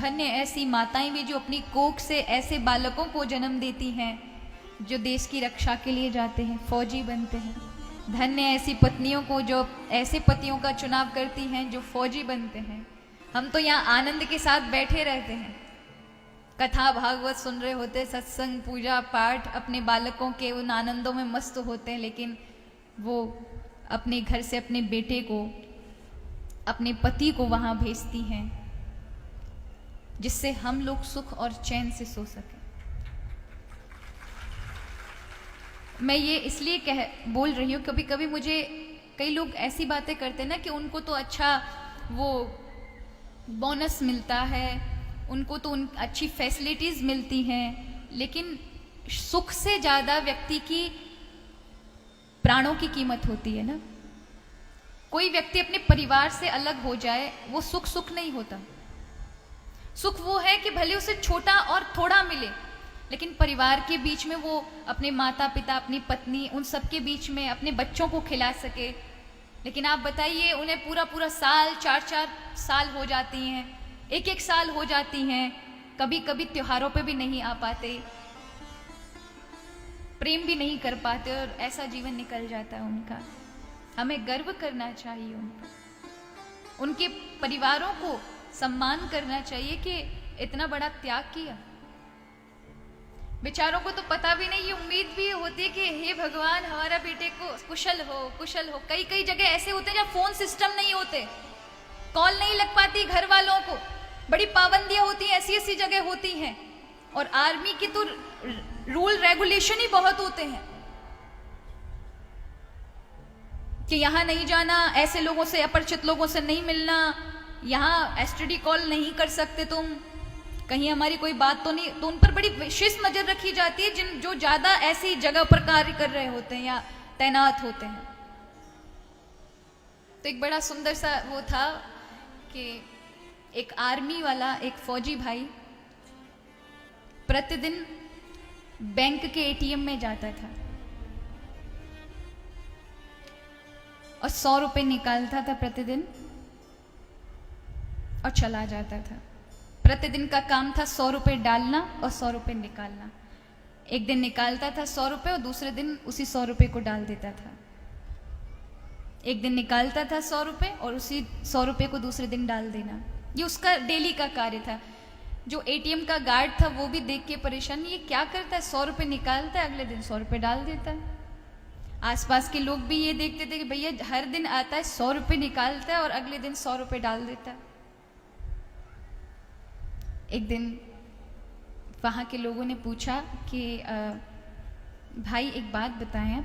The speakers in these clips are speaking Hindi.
धन्य ऐसी माताएं भी जो अपनी कोख से ऐसे बालकों को जन्म देती हैं जो देश की रक्षा के लिए जाते हैं, फौजी बनते हैं। धन्य ऐसी पत्नियों को जो ऐसे पतियों का चुनाव करती हैं जो फौजी बनते हैं। हम तो यहाँ आनंद के साथ बैठे रहते हैं, कथा भागवत सुन रहे होते, सत्संग पूजा पाठ, अपने बालकों के उन आनंदों में मस्त होते हैं, लेकिन वो अपने घर से अपने बेटे को, अपने पति को वहां भेजती हैं जिससे हम लोग सुख और चैन से सो सकें। मैं ये इसलिए बोल रही हूँ, कभी कभी मुझे कई लोग ऐसी बातें करते हैं ना कि उनको तो अच्छा वो बोनस मिलता है, उनको तो अच्छी फैसिलिटीज मिलती हैं, लेकिन सुख से ज्यादा व्यक्ति की प्राणों की कीमत होती है ना। कोई व्यक्ति अपने परिवार से अलग हो जाए, वो सुख नहीं होता। सुख वो है कि भले उसे छोटा और थोड़ा मिले, लेकिन परिवार के बीच में वो अपने माता पिता, अपनी पत्नी, उन सब के बीच में अपने बच्चों को खिला सके। लेकिन आप बताइए, उन्हें पूरा साल, 4 साल हो जाती हैं, 1 साल हो जाती हैं, कभी कभी त्योहारों पे भी नहीं आ पाते, प्रेम भी नहीं कर पाते, और ऐसा जीवन निकल जाता है उनका। हमें गर्व करना चाहिए उन पर, उनके परिवारों को सम्मान करना चाहिए कि इतना बड़ा त्याग किया। बेचारों को तो पता भी नहीं, ये उम्मीद भी होती है कि हे भगवान हमारा बेटे को कुशल हो। कई जगह ऐसे होते हैं जहाँ फोन सिस्टम नहीं होते, कॉल नहीं लग पाती घर वालों को, बड़ी पाबंदियां होती हैं, ऐसी जगह होती हैं। और आर्मी की तो रूल रेगुलेशन ही बहुत होते हैं कि यहाँ नहीं जाना, ऐसे लोगों से, अपरिचित लोगों से नहीं मिलना, यहाँ एसटीडी कॉल नहीं कर सकते तुम, कहीं हमारी कोई बात तो नहीं। तो उन पर बड़ी विशेष नजर रखी जाती है जो ज्यादा ऐसी जगह पर कार्य कर रहे होते हैं या तैनात होते हैं। तो एक बड़ा सुंदर सा वो था कि एक आर्मी वाला, एक फौजी भाई प्रतिदिन बैंक के एटीएम में जाता था और 100 रुपए निकालता था प्रतिदिन और चला जाता था। प्रतिदिन का काम था 100 रुपए डालना और 100 रुपए निकालना। एक दिन निकालता था 100 रुपए और दूसरे दिन उसी 100 रुपए को डाल देता था। एक दिन निकालता था 100 रुपए और उसी 100 रुपए को दूसरे दिन डाल देना। ये उसका डेली का कार्य था। जो एटीएम का गार्ड था वो भी देख के परेशान, ये क्या करता है, 100 रुपए निकालता है, अगले दिन 100 रुपए डाल देता है। आसपास के लोग भी ये देखते थे कि भैया हर दिन आता है, 100 रुपए निकालता है और अगले दिन 100 रुपए डाल देता है। एक दिन वहाँ के लोगों ने पूछा कि भाई एक बात बताएं,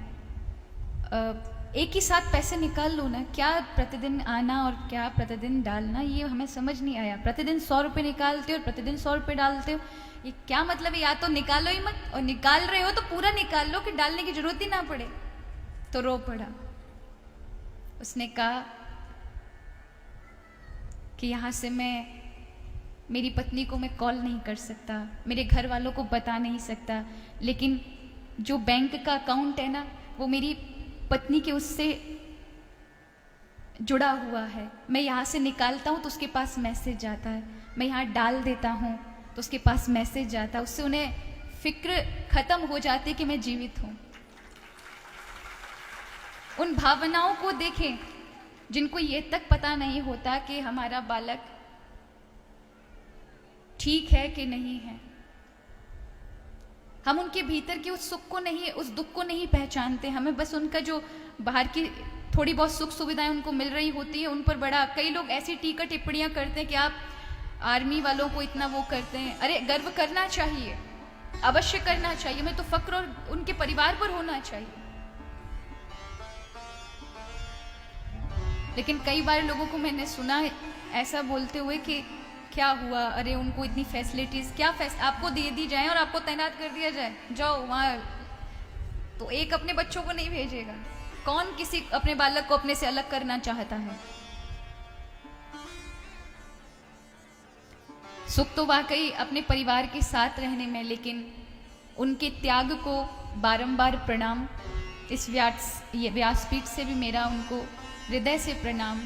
एक ही साथ पैसे निकाल लो ना, क्या प्रतिदिन आना और क्या प्रतिदिन डालना, ये हमें समझ नहीं आया। प्रतिदिन 100 रुपये निकालते हो और प्रतिदिन 100 रुपये डालते हो, ये क्या मतलब है? या तो निकालो ही मत, और निकाल रहे हो तो पूरा निकाल लो कि डालने की जरूरत ही ना पड़े। तो रो पड़ा। उसने कहा कि यहाँ से मैं मेरी पत्नी को मैं कॉल नहीं कर सकता, मेरे घर वालों को बता नहीं सकता, लेकिन जो बैंक का अकाउंट है ना वो मेरी पत्नी के उससे जुड़ा हुआ है। मैं यहाँ से निकालता हूँ तो उसके पास मैसेज जाता है, मैं यहाँ डाल देता हूँ तो उसके पास मैसेज जाता है। उससे उन्हें फिक्र खत्म हो जाती कि मैं जीवित हूँ। उन भावनाओं को देखें जिनको ये तक पता नहीं होता कि हमारा बालक ठीक है कि नहीं है। हम उनके भीतर की उस सुख को नहीं, उस दुख को नहीं पहचानते। हमें बस उनका जो बाहर की थोड़ी बहुत सुख सुविधाएं उनको मिल रही होती है, उन पर बड़ा, कई लोग ऐसी टीका टिप्पणियां करते हैं कि आप आर्मी वालों को इतना वो करते हैं। अरे गर्व करना चाहिए, अवश्य करना चाहिए, मैं तो फक्र और उनके परिवार पर होना चाहिए। लेकिन कई बार लोगों को मैंने सुना ऐसा बोलते हुए कि क्या हुआ, अरे उनको इतनी फैसिलिटीज, क्या आपको दे दी जाए और आपको तैनात कर दिया जाए, जाओ वहां, तो एक अपने बच्चों को नहीं भेजेगा। कौन किसी अपने बालक को अपने से अलग करना चाहता है? सुख तो वाकई अपने परिवार के साथ रहने में, लेकिन उनके त्याग को बारंबार प्रणाम। इस व्यासपीठ से भी मेरा उनको हृदय से प्रणाम।